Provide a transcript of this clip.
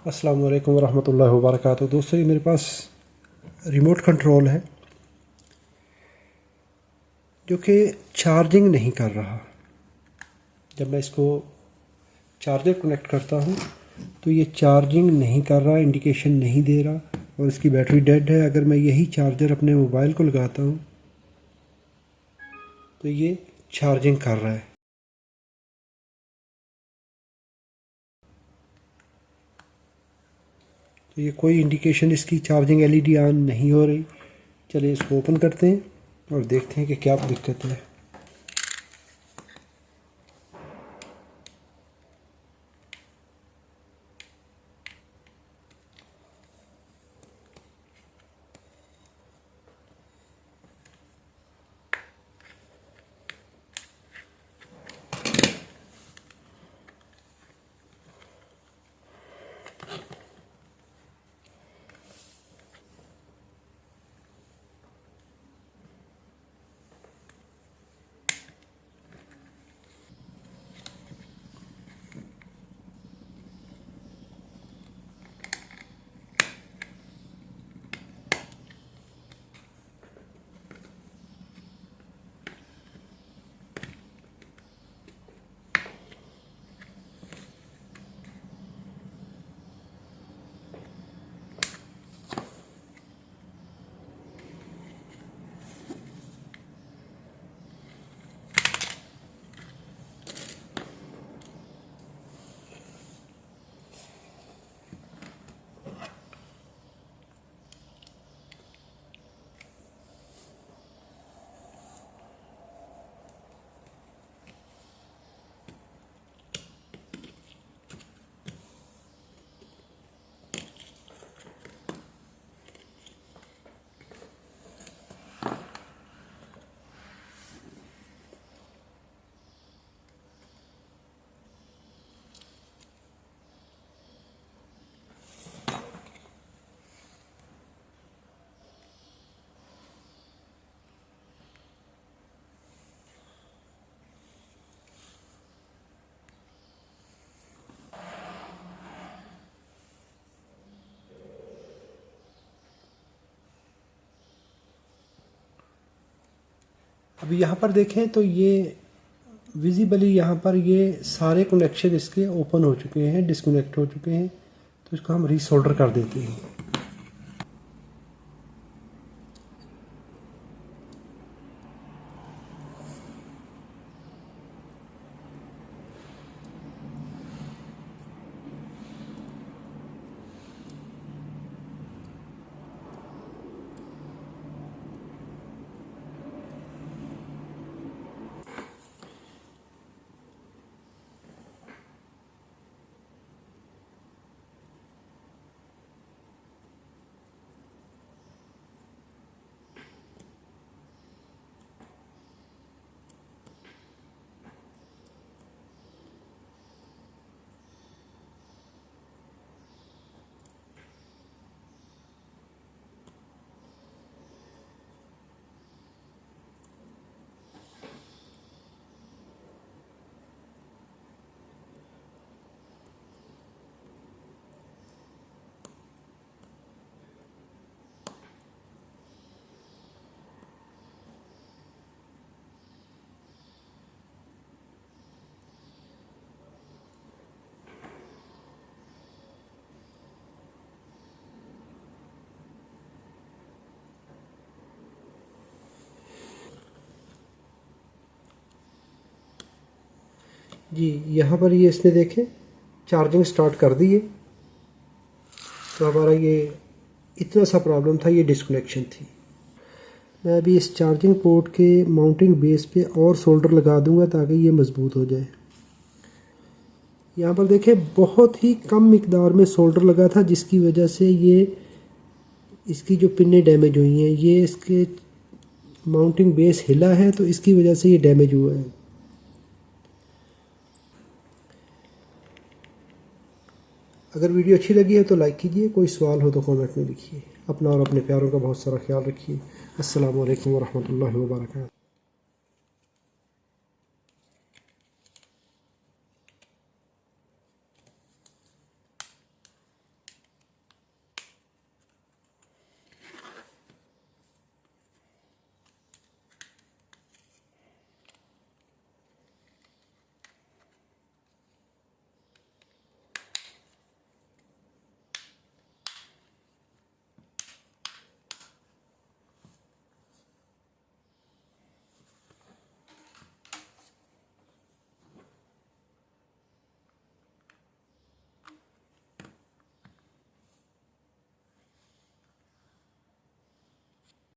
अस्सलाम वालेकुम रहमतुल्लाहि व बरकातुहू। दोस्तों, ये मेरे पास रिमोट कंट्रोल है जो कि चार्जिंग नहीं कर रहा। जब मैं इसको चार्जर कनेक्ट करता हूँ तो ये चार्जिंग नहीं कर रहा, इंडिकेशन नहीं दे रहा और इसकी बैटरी डेड है। अगर मैं यही चार्जर अपने मोबाइल को लगाता हूँ तो ये चार्जिंग कर रहा है। तो ये कोई इंडिकेशन इसकी चार्जिंग एलईडी ऑन नहीं हो रही। चलिए इसको ओपन करते हैं और देखते हैं कि क्या दिक्कत है। अभी यहाँ पर देखें तो ये विजिबली यहाँ पर ये सारे कनेक्शन इसके ओपन हो चुके हैं, डिस्कनेक्ट हो चुके हैं। तो इसको हम रीसोल्डर कर देते हैं। जी, यहाँ पर ये इसने देखें चार्जिंग स्टार्ट कर दी है। तो हमारा ये इतना सा प्रॉब्लम था, ये डिस्कनेक्शन थी। मैं अभी इस चार्जिंग पोर्ट के माउंटिंग बेस पे और सोल्डर लगा दूंगा ताकि ये मज़बूत हो जाए। यहाँ पर देखें बहुत ही कम मिकदार में सोल्डर लगा था, जिसकी वजह से ये इसकी जो पिनें डैमेज हुई हैं। ये इसके माउंटिंग बेस हिला है तो इसकी वजह से ये डैमेज हुआ है। अगर वीडियो अच्छी लगी है तो लाइक कीजिए, कोई सवाल हो तो कमेंट में लिखिए। अपना और अपने प्यारों का बहुत सारा ख्याल रखिए। अस्सलाम वालेकुम व रहमतुल्लाहि व बरकातहू।